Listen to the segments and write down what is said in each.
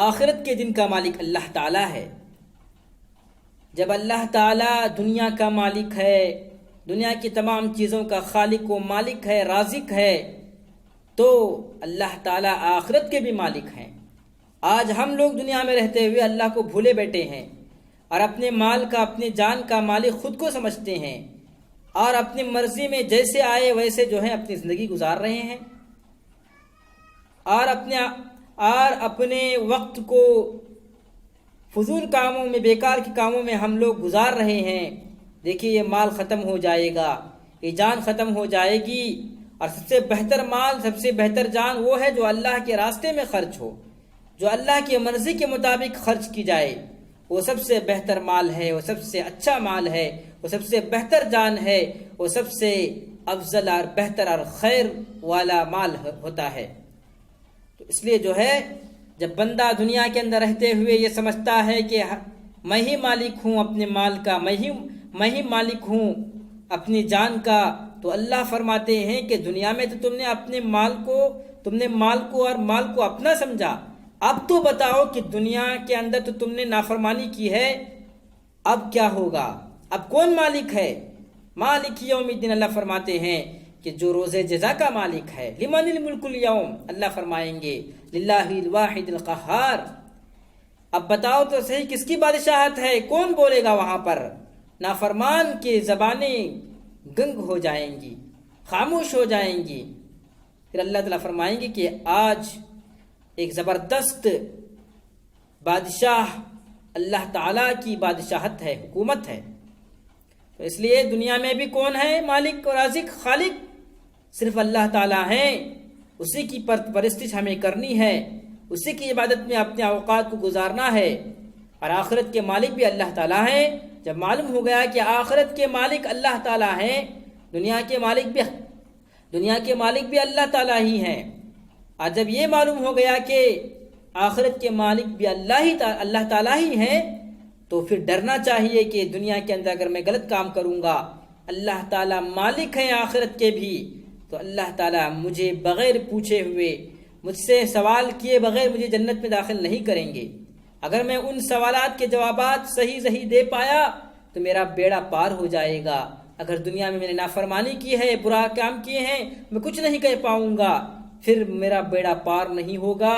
آخرت کے دن کا مالک اللہ تعالیٰ ہے۔ جب اللہ تعالیٰ دنیا کا مالک ہے، دنیا کی تمام چیزوں کا خالق و مالک ہے، رازق ہے، تو اللہ تعالیٰ آخرت کے بھی مالک ہیں۔ آج ہم لوگ دنیا میں رہتے ہوئے اللہ کو بھولے بیٹھے ہیں اور اپنے مال کا، اپنے جان کا مالک خود کو سمجھتے ہیں اور اپنی مرضی میں جیسے آئے ویسے جو ہے اپنی زندگی گزار رہے ہیں اور اپنے وقت کو فضول کاموں میں، بیکار کے کاموں میں ہم لوگ گزار رہے ہیں۔ دیکھیے یہ مال ختم ہو جائے گا، یہ جان ختم ہو جائے گی، اور سب سے بہتر مال، سب سے بہتر جان وہ ہے جو اللہ کے راستے میں خرچ ہو، جو اللہ کی مرضی کے مطابق خرچ کی جائے، وہ سب سے بہتر مال ہے، وہ سب سے اچھا مال ہے، وہ سب سے بہتر جان ہے، وہ سب سے افضل اور بہتر اور خیر والا مال ہوتا ہے۔ تو اس لیے جو ہے جب بندہ دنیا کے اندر رہتے ہوئے یہ سمجھتا ہے کہ میں ہی مالک ہوں اپنے مال کا، میں ہی مالک ہوں اپنی جان کا، تو اللہ فرماتے ہیں کہ دنیا میں تو تم نے اپنے مال کو اور مال کو اپنا سمجھا، اب تو بتاؤ کہ دنیا کے اندر تو تم نے نافرمانی کی ہے، اب کیا ہوگا؟ اب کون مالک ہے؟ مالک یوم الدین اللہ فرماتے ہیں کہ جو روز جزا کا مالک ہے۔ لمن الملک اليوم، اللہ فرمائیں گے للہ الواحد القہار۔ اب بتاؤ تو صحیح کس کی بادشاہت ہے؟ کون بولے گا وہاں پر؟ نافرمان کی زبانیں گنگ ہو جائیں گی، خاموش ہو جائیں گی۔ پھر اللہ تعالیٰ فرمائیں گے کہ آج ایک زبردست بادشاہ اللہ تعالیٰ کی بادشاہت ہے، حکومت ہے۔ تو اس لیے دنیا میں بھی کون ہے مالک اور رازق، خالق؟ صرف اللہ تعالیٰ ہیں، اسی کی پرستش ہمیں کرنی ہے، اسی کی عبادت میں اپنے اوقات کو گزارنا ہے۔ اور آخرت کے مالک بھی اللہ تعالیٰ ہیں۔ جب معلوم ہو گیا کہ آخرت کے مالک اللہ تعالیٰ ہیں، دنیا کے مالک بھی اللہ تعالیٰ ہی ہیں، اور جب یہ معلوم ہو گیا کہ آخرت کے مالک بھی اللہ تعالیٰ ہی ہیں، تو پھر ڈرنا چاہیے کہ دنیا کے اندر اگر میں غلط کام کروں گا، اللہ تعالیٰ مالک ہیں آخرت کے بھی، تو اللہ تعالیٰ مجھے بغیر پوچھے ہوئے، مجھ سے سوال کیے بغیر مجھے جنت میں داخل نہیں کریں گے۔ اگر میں ان سوالات کے جوابات صحیح دے پایا تو میرا بیڑا پار ہو جائے گا۔ اگر دنیا میں نے نافرمانی کی ہے، برا کام کیے ہیں، میں کچھ نہیں کہہ پاؤں گا، پھر میرا بیڑا پار نہیں ہوگا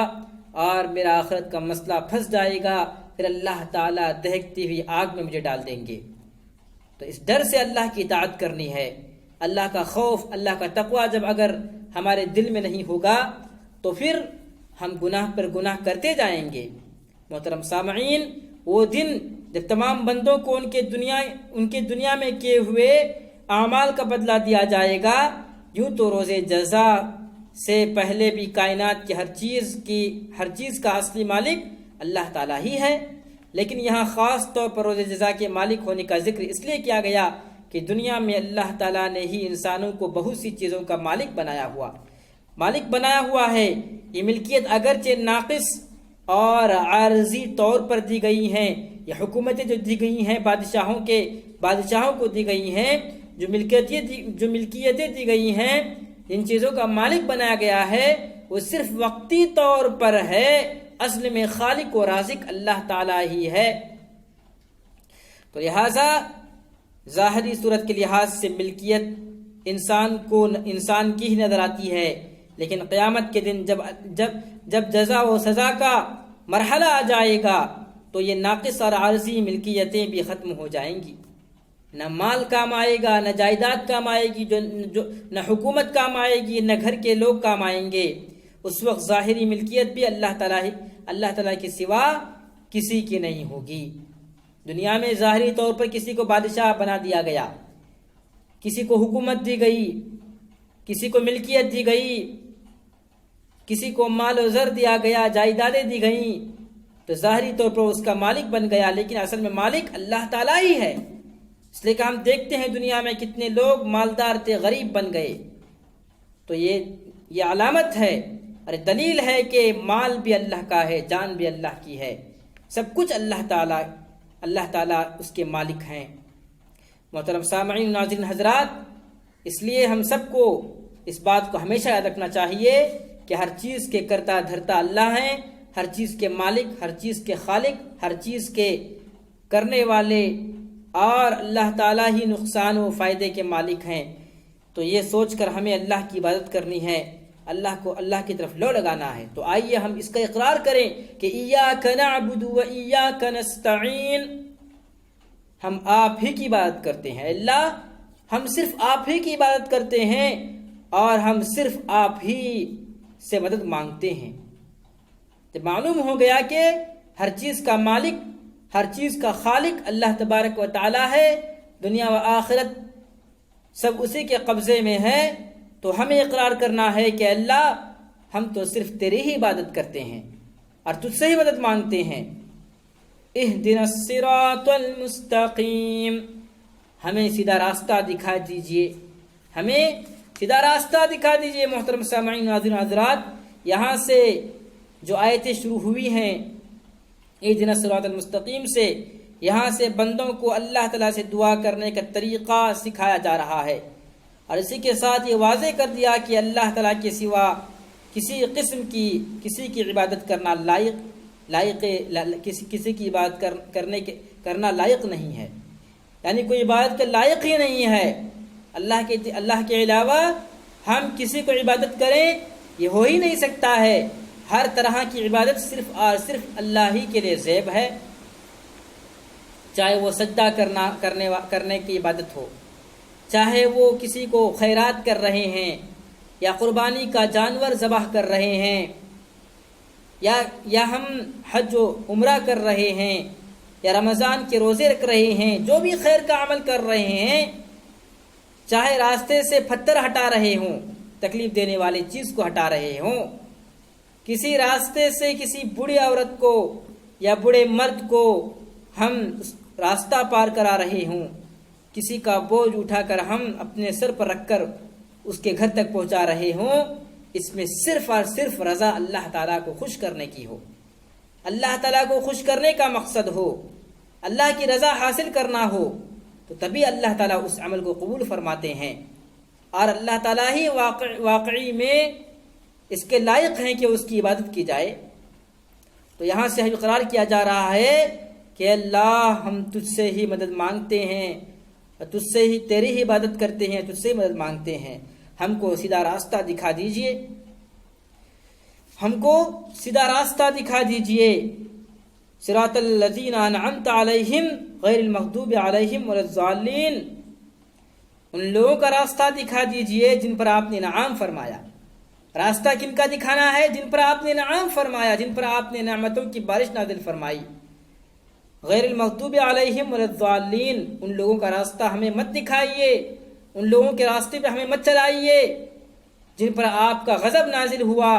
اور میرا آخرت کا مسئلہ پھنس جائے گا، پھر اللہ تعالیٰ دہکتی ہوئی آگ میں مجھے ڈال دیں گے۔ تو اس ڈر سے اللہ کی اطاعت کرنی ہے۔ اللہ کا خوف، اللہ کا تقوی جب اگر ہمارے دل میں نہیں ہوگا تو پھر ہم گناہ پر گناہ کرتے جائیں گے۔ محترم سامعین، وہ دن جب تمام بندوں کو ان کے دنیا میں کیے ہوئے اعمال کا بدلہ دیا جائے گا۔ یوں تو روز جزا سے پہلے بھی کائنات کی ہر چیز کا اصلی مالک اللہ تعالیٰ ہی ہے، لیکن یہاں خاص طور پر روز جزا کے مالک ہونے کا ذکر اس لیے کیا گیا کہ دنیا میں اللہ تعالیٰ نے ہی انسانوں کو بہت سی چیزوں کا مالک بنایا ہوا ہے۔ یہ ملکیت اگرچہ ناقص اور عارضی طور پر دی گئی ہیں، یہ حکومتیں جو دی گئی ہیں بادشاہوں کو دی گئی ہیں، جو ملکیتیں دی گئی ہیں، جن چیزوں کا مالک بنایا گیا ہے، وہ صرف وقتی طور پر ہے، اصل میں خالق و رازق اللہ تعالیٰ ہی ہے۔ تو لہٰذا ظاہری صورت کے لحاظ سے ملکیت انسان کی ہی نظر آتی ہے، لیکن قیامت کے دن جب جزا و سزا کا مرحلہ آ جائے گا تو یہ ناقص اور عارضی ملکیتیں بھی ختم ہو جائیں گی۔ نہ مال کام آئے گا، نہ جائیداد کام آئے گی، نہ حکومت کام آئے گی، نہ گھر کے لوگ کام آئیں گے۔ اس وقت ظاہری ملکیت بھی اللہ تعالیٰ کے سوا کسی کی نہیں ہوگی۔ دنیا میں ظاہری طور پر کسی کو بادشاہ بنا دیا گیا، کسی کو حکومت دی گئی، کسی کو ملکیت دی گئی، کسی کو مال و زر دیا گیا، جائیدادیں دی گئیں، تو ظاہری طور پر اس کا مالک بن گیا، لیکن اصل میں مالک اللہ تعالیٰ ہی ہے۔ اس لیے کہ ہم دیکھتے ہیں دنیا میں کتنے لوگ مالدار تھے، غریب بن گئے۔ تو یہ علامت ہے اور دلیل ہے کہ مال بھی اللہ کا ہے، جان بھی اللہ کی ہے، سب کچھ اللہ تعالیٰ اس کے مالک ہیں۔ محترم سامعین، ناظرین حضرات، اس لیے ہم سب کو اس بات کو ہمیشہ یاد رکھنا چاہیے کہ ہر چیز کے کرتا دھرتا اللہ ہیں، ہر چیز کے مالک، ہر چیز کے خالق، ہر چیز کے کرنے والے، اور اللہ تعالیٰ ہی نقصان و فائدے کے مالک ہیں۔ تو یہ سوچ کر ہمیں اللہ کی عبادت کرنی ہے، اللہ کو اللہ کی طرف لو لگانا ہے۔ تو آئیے ہم اس کا اقرار کریں کہ ایاک نعبد و ایاک نستعین، ہم آپ ہی کی عبادت کرتے ہیں اللہ، ہم صرف آپ ہی کی عبادت کرتے ہیں اور ہم صرف آپ ہی سے مدد مانگتے ہیں۔ تو معلوم ہو گیا کہ ہر چیز کا مالک، ہر چیز کا خالق اللہ تبارک و تعالی ہے، دنیا و آخرت سب اسی کے قبضے میں ہے۔ تو ہمیں اقرار کرنا ہے کہ اللہ ہم تو صرف تیری ہی عبادت کرتے ہیں اور تجھ سے ہی مدد مانگتے ہیں۔ اہدنا الصراط المستقیم، ہمیں سیدھا راستہ دکھا دیجئے، ہمیں سیدھا راستہ دکھا دیجئے۔ محترم سامعین، ناظرین، حضرات، یہاں سے جو آیتیں شروع ہوئی ہیں اہدنا الصراط المستقیم سے، یہاں سے بندوں کو اللہ تعالیٰ سے دعا کرنے کا طریقہ سکھایا جا رہا ہے، اور اسی کے ساتھ یہ واضح کر دیا کہ اللہ تعالیٰ کے سوا کسی قسم کی کسی کی عبادت کرنا کسی کی عبادت کرنا لائق نہیں ہے، یعنی کوئی عبادت کے لائق ہی نہیں ہے۔ اللہ کے علاوہ ہم کسی کو عبادت کریں یہ ہو ہی نہیں سکتا ہے۔ ہر طرح کی عبادت صرف اور صرف اللہ ہی کے لیے زیب ہے، چاہے وہ سجدہ کرنے کی عبادت ہو، چاہے وہ کسی کو خیرات کر رہے ہیں، یا قربانی کا جانور ذبح کر رہے ہیں، یا ہم حج و عمرہ کر رہے ہیں، یا رمضان کے روزے رکھ رہے ہیں، جو بھی خیر کا عمل کر رہے ہیں، چاہے راستے سے پتھر ہٹا رہے ہوں، تکلیف دینے والی چیز کو ہٹا رہے ہوں، کسی راستے سے کسی بوڑھی عورت کو یا بوڑھے مرد کو ہم راستہ پار کرا رہے ہوں، کسی کا بوجھ اٹھا کر ہم اپنے سر پر رکھ کر اس کے گھر تک پہنچا رہے ہوں، اس میں صرف اور صرف رضا اللہ تعالیٰ کو خوش کرنے کی ہو، اللہ تعالیٰ کو خوش کرنے کا مقصد ہو، اللہ کی رضا حاصل کرنا ہو، تو تبھی اللہ تعالیٰ اس عمل کو قبول فرماتے ہیں، اور اللہ تعالیٰ ہی واقعی میں اس کے لائق ہیں کہ اس کی عبادت کی جائے۔ تو یہاں سے اقرار کیا جا رہا ہے کہ اللہ ہم تجھ سے ہی مدد مانگتے ہیں، تجھ سے ہی تیری ہی عبادت کرتے ہیں، تجھ سے مدد مانگتے ہیں، ہم کو سیدھا راستہ دکھا دیجئے، ہم کو سیدھا راستہ دکھا دیجئے۔ صراط الذین انعمت علیہم غیر المغضوب علیہم ولا الضالین، ان لوگوں کا راستہ دکھا دیجئے جن پر آپ نے انعام فرمایا۔ راستہ کن کا دکھانا ہے؟ جن پر آپ نے انعام فرمایا، جن پر آپ نے نعمتوں کی بارش نازل فرمائی۔ غیر المغضوب علیہم ولا الضالین، ان لوگوں کا راستہ ہمیں مت دکھائیے، ان لوگوں کے راستے پہ ہمیں مت چلائیے جن پر آپ کا غضب نازل ہوا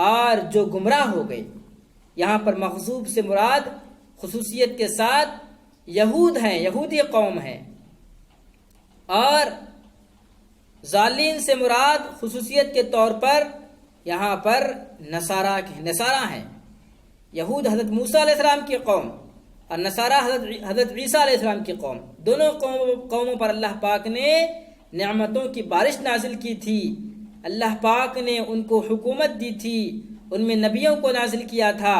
اور جو گمراہ ہو گئے۔ یہاں پر مغضوب سے مراد خصوصیت کے ساتھ یہود ہیں، یہودی قوم ہیں، اور ضالین سے مراد خصوصیت کے طور پر یہاں پر نصارہ ہیں۔ یہود حضرت موسیٰ علیہ السلام کی قوم اور نصارہ حضرت عیسیٰ علیہ السلام کی قوم، دونوں قوموں پر اللہ پاک نے نعمتوں کی بارش نازل کی تھی، اللہ پاک نے ان کو حکومت دی تھی، ان میں نبیوں کو نازل کیا تھا،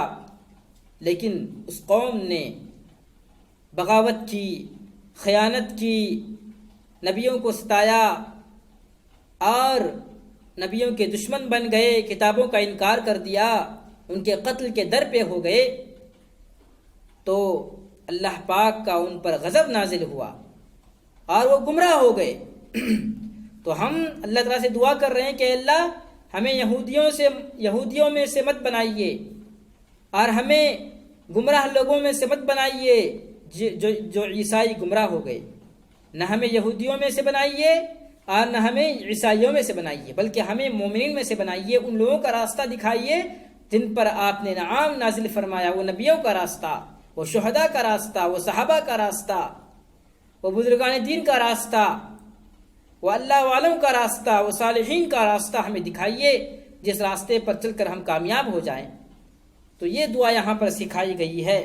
لیکن اس قوم نے بغاوت کی، خیانت کی، نبیوں کو ستایا اور نبیوں کے دشمن بن گئے، کتابوں کا انکار کر دیا، ان کے قتل کے در پہ ہو گئے، تو اللہ پاک کا ان پر غضب نازل ہوا اور وہ گمراہ ہو گئے۔ تو ہم اللہ تعالیٰ سے دعا کر رہے ہیں کہ اللہ ہمیں یہودیوں میں سے مت بنائیے اور ہمیں گمراہ لوگوں میں سے مت بنائیے جو عیسائی گمراہ ہو گئے، نہ ہمیں یہودیوں میں سے بنائیے اور نہ ہمیں عیسائیوں میں سے بنائیے، بلکہ ہمیں مومنین میں سے بنائیے، ان لوگوں کا راستہ دکھائیے جن پر آپ نے انعام نازل فرمایا، وہ نبیوں کا راستہ، وہ شہداء کا راستہ، وہ صحابہ کا راستہ، وہ بزرگان دین کا راستہ، وہ اللہ والوں کا راستہ، وہ صالحین کا راستہ ہمیں دکھائیے جس راستے پر چل کر ہم کامیاب ہو جائیں۔ تو یہ دعا یہاں پر سکھائی گئی ہے،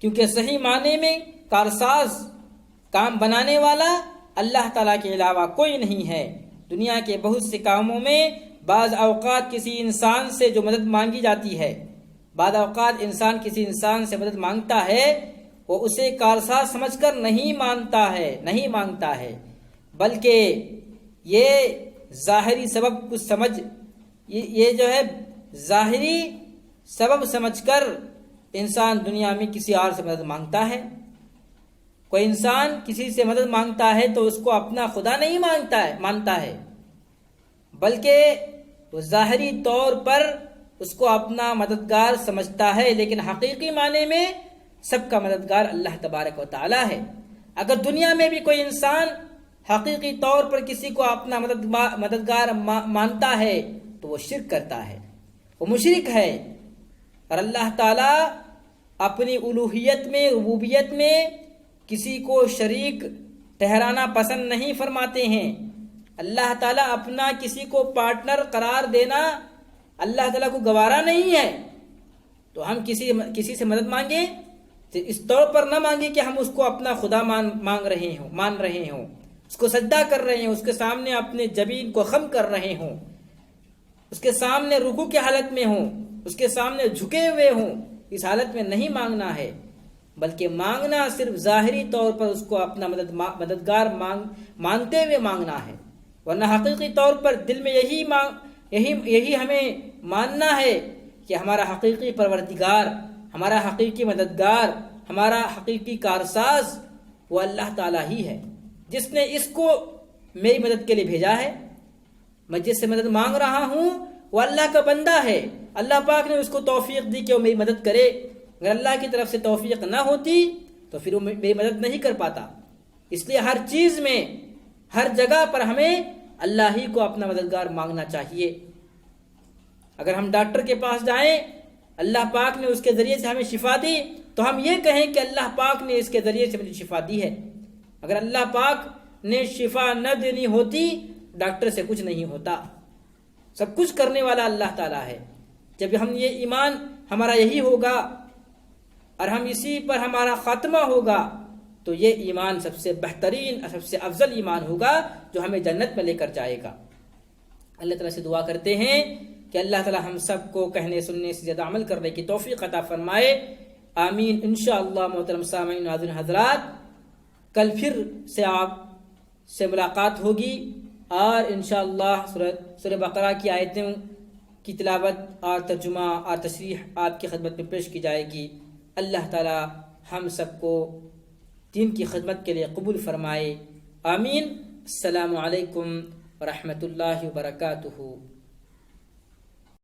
کیونکہ صحیح معنی میں کارساز، کام بنانے والا اللہ تعالیٰ کے علاوہ کوئی نہیں ہے۔ دنیا کے بہت سے کاموں میں بعض اوقات کسی انسان سے جو مدد مانگی جاتی ہے، بعض اوقات انسان کسی انسان سے مدد مانگتا ہے، وہ اسے کارساز سمجھ کر نہیں مانگتا ہے بلکہ یہ ظاہری سبب کچھ سمجھ یہ جو ہے ظاہری سبب سمجھ کر انسان دنیا میں کسی اور سے مدد مانگتا ہے۔ کوئی انسان کسی سے مدد مانگتا ہے تو اس کو اپنا خدا نہیں مانتا ہے بلکہ وہ ظاہری طور پر اس کو اپنا مددگار سمجھتا ہے، لیکن حقیقی معنی میں سب کا مددگار اللہ تبارک و تعالی ہے۔ اگر دنیا میں بھی کوئی انسان حقیقی طور پر کسی کو اپنا مددگار مانتا ہے تو وہ شرک کرتا ہے، وہ مشرک ہے، اور اللہ تعالیٰ اپنی الوہیت میں، ربوبیت میں کسی کو شریک ٹھہرانا پسند نہیں فرماتے ہیں۔ اللہ تعالیٰ اپنا کسی کو پارٹنر قرار دینا اللہ تعالیٰ کو گوارا نہیں ہے، تو ہم کسی سے مدد مانگیں تو اس طور پر نہ مانگیں کہ ہم اس کو اپنا خدا مان رہے ہوں، اس کو سجدہ کر رہے ہوں، اس کے سامنے اپنے جبین کو خم کر رہے ہوں، اس کے سامنے رکوع کی حالت میں ہوں، اس کے سامنے جھکے ہوئے ہوں۔ اس حالت میں نہیں مانگنا ہے، بلکہ مانگنا صرف ظاہری طور پر اس کو اپنا مددگار مانتے ہوئے مانگنا ہے، ورنہ حقیقی طور پر دل میں یہی ہمیں ماننا ہے کہ ہمارا حقیقی پروردگار، ہمارا حقیقی مددگار، ہمارا حقیقی کارساز وہ اللہ تعالیٰ ہی ہے، جس نے اس کو میری مدد کے لیے بھیجا ہے۔ میں جس سے مدد مانگ رہا ہوں وہ اللہ کا بندہ ہے، اللہ پاک نے اس کو توفیق دی کہ وہ میری مدد کرے۔ اگر اللہ کی طرف سے توفیق نہ ہوتی تو پھر وہ میری مدد نہیں کر پاتا۔ اس لیے ہر چیز میں، ہر جگہ پر ہمیں اللہ ہی کو اپنا مددگار مانگنا چاہیے۔ اگر ہم ڈاکٹر کے پاس جائیں، اللہ پاک نے اس کے ذریعے سے ہمیں شفا دی، تو ہم یہ کہیں کہ اللہ پاک نے اس کے ذریعے سے مجھے شفا دی ہے۔ اگر اللہ پاک نے شفا نہ دینی ہوتی، ڈاکٹر سے کچھ نہیں ہوتا۔ سب کچھ کرنے والا اللہ تعالیٰ ہے۔ جب ہم یہ ایمان ہمارا یہی ہوگا اور ہم اسی پر ہمارا خاتمہ ہوگا تو یہ ایمان سب سے بہترین، سب سے افضل ایمان ہوگا جو ہمیں جنت میں لے کر جائے گا۔ اللہ تعالیٰ سے دعا کرتے ہیں کہ اللہ تعالیٰ ہم سب کو کہنے سننے سے زیادہ عمل کرنے کی توفیق عطا فرمائے، آمین۔ انشاءاللہ محترم سامعین ناظرین حضرات، کل پھر سے آپ سے ملاقات ہوگی اور انشاءاللہ سورہ بقرہ کی آیتوں کی تلاوت اور ترجمہ اور تشریح آپ کی خدمت میں پیش کی جائے گی۔ اللہ تعالیٰ ہم سب کو دین کی خدمت کے لیے قبول فرمائے، آمین۔ السلام علیکم ورحمۃ اللہ وبرکاتہ۔